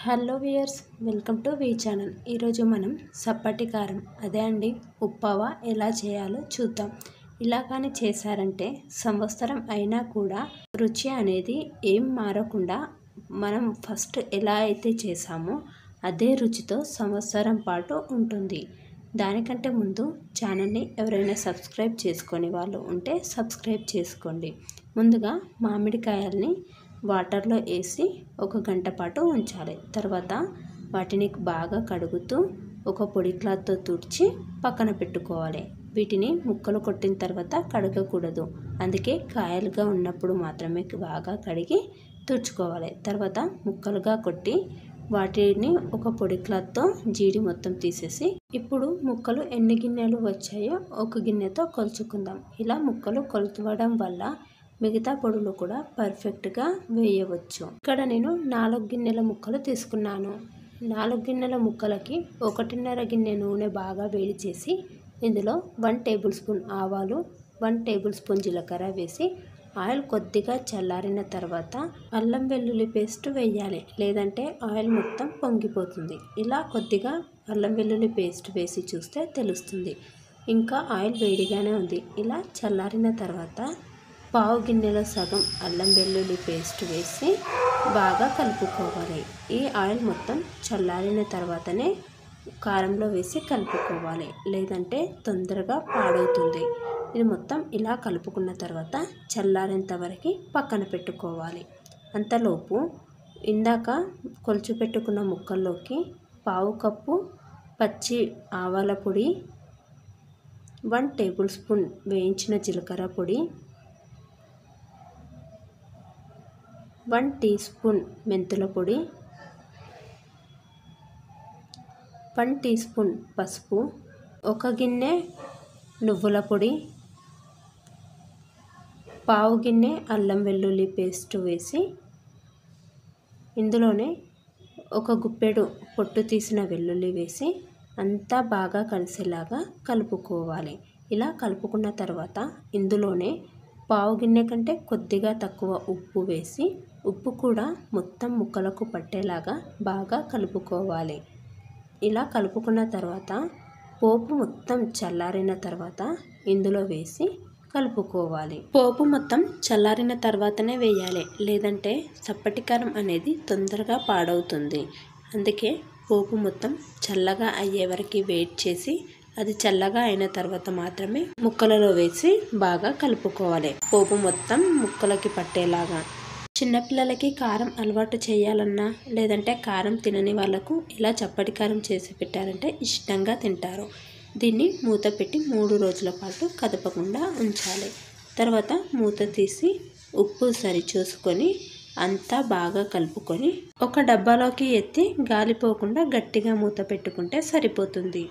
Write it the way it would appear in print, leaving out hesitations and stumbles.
Hello viewers, welcome to V channel. ఈరోజు మనం సప్పటి కారం అదే అండి ఉప్పావ ఎలా చేయాలో చూద్దాం. ఇలా కానీ చేశారంటే సంవత్సరం అయినా కూడా రుచి అనేది ఏం మారకుండా మనం ఫస్ట్ ఎలా అయితే చేసామో అదే రుచితో సంవత్సరం పాటు ఉంటుంది. దానికంటే ముందు ఛానల్ని ఎవరైనా సబ్స్క్రైబ్ చేసుకొని వాళ్ళు ఉంటే సబ్స్క్రైబ్ చేసుకోండి. ముందుగా మామిడికాయల్ని వాటర్లో వేసి 1 గంట పాటు ఉంచాలి. తర్వాత వాటిని బాగా కడుగుతూ ఒక పొడి క్లాత్తో తుడిచి పక్కన పెట్టుకోవాలి. వీటిని ముక్కలు కొట్టిన తర్వాత కడగకూడదు, అందుకే కాయలుగా ఉన్నప్పుడు మాత్రమే బాగా కడిగి తుడుచుకోవాలి. తర్వాత ముక్కలుగా కొట్టి వాటిని ఒక పొడి క్లాత్తో జీడి మొత్తం తీసేసి ఇప్పుడు ముక్కలు ఎన్ని గిన్నెలు వచ్చాయో ఒక గిన్నెతో కొలుచుకుందాం. ఇలా ముక్కలు కొలవడం వల్ల మిగతా పొడులు కూడా పర్ఫెక్ట్గా వేయవచ్చు. ఇక్కడ నేను 4 గిన్నెల ముక్కలు తీసుకున్నాను. 4 గిన్నెల ముక్కలకి 1.5 గిన్నె నూనె బాగా వేడి చేసి ఇందులో 1 టేబుల్ స్పూన్ ఆవాలు, 1 టేబుల్ స్పూన్ జీలకర్ర వేసి ఆయిల్ కొద్దిగా చల్లారిన తర్వాత అల్లం వెల్లుల్లి పేస్ట్ వేయాలి, లేదంటే ఆయిల్ మొత్తం పొంగిపోతుంది. ఇలా కొద్దిగా అల్లం వెల్లుల్లి పేస్ట్ వేసి చూస్తే తెలుస్తుంది. ఇంకా ఆయిల్ వేడిగానే ఉంది. ఇలా చల్లారిన తర్వాత పావు గిన్నెలో సగం అల్లం వెల్లుల్లి పేస్ట్ వేసి బాగా కలుపుకోవాలి. ఈ ఆయిల్ మొత్తం చల్లారిన తర్వాతనే కారంలో వేసి కలుపుకోవాలి, లేదంటే తొందరగా పాడవుతుంది. ఇది మొత్తం ఇలా కలుపుకున్న తర్వాత చల్లారేంత వరకు పక్కన పెట్టుకోవాలి. అంతలోపు ఇందాక కొలుచు పెట్టుకున్న ముక్కల్లోకి పావు కప్పు పచ్చి ఆవాల పొడి, 1 టేబుల్ స్పూన్ వేయించిన జీలకర్ర పొడి, 1 టీ స్పూన్ మెంతుల పొడి, 1 టీ స్పూన్ పసుపు, 1 గిన్నె నువ్వుల పొడి, పావు గిన్నె అల్లం వెల్లుల్లి పేస్ట్ వేసి ఇందులోనే 1 గుప్పెడు పొట్టు తీసిన వెల్లుల్లి వేసి అంతా బాగా కలిసేలాగా కలుపుకోవాలి. ఇలా కలుపుకున్న తర్వాత ఇందులోనే పావు గిన్నె కంటే కొద్దిగా తక్కువ ఉప్పు వేసి ఉప్పు కూడా మొత్తం ముక్కలకు పట్టేలాగా బాగా కలుపుకోవాలి. ఇలా కలుపుకున్న తర్వాత పోపు మొత్తం చల్లారిన తర్వాత ఇందులో వేసి కలుపుకోవాలి. పోపు మొత్తం చల్లారిన తర్వాతనే వేయాలి, లేదంటే సప్పటి కారం అనేది తొందరగా పాడవుతుంది. అందుకే పోపు మొత్తం చల్లగా అయ్యే వరకు వెయిట్ చేసి అది చల్లగా అయిన తర్వాత మాత్రమే ముక్కలలో వేసి బాగా కలుపుకోవాలి. పోపు మొత్తం ముక్కలకి పట్టేలాగా. చిన్నపిల్లలకి కారం అలవాటు చేయాలన్నా, లేదంటే కారం తినని వాళ్ళకు ఇలా చప్పటి కారం చేసి పెట్టారంటే ఇష్టంగా తింటారు. దీన్ని మూత పెట్టి 3 రోజుల పాటు కదపకుండా ఉంచాలి. తర్వాత మూత తీసి ఉప్పు సరి చూసుకొని అంతా బాగా కలుపుకొని ఒక డబ్బాలోకి ఎత్తి గాలిపోకుండా గట్టిగా మూత పెట్టుకుంటే సరిపోతుంది.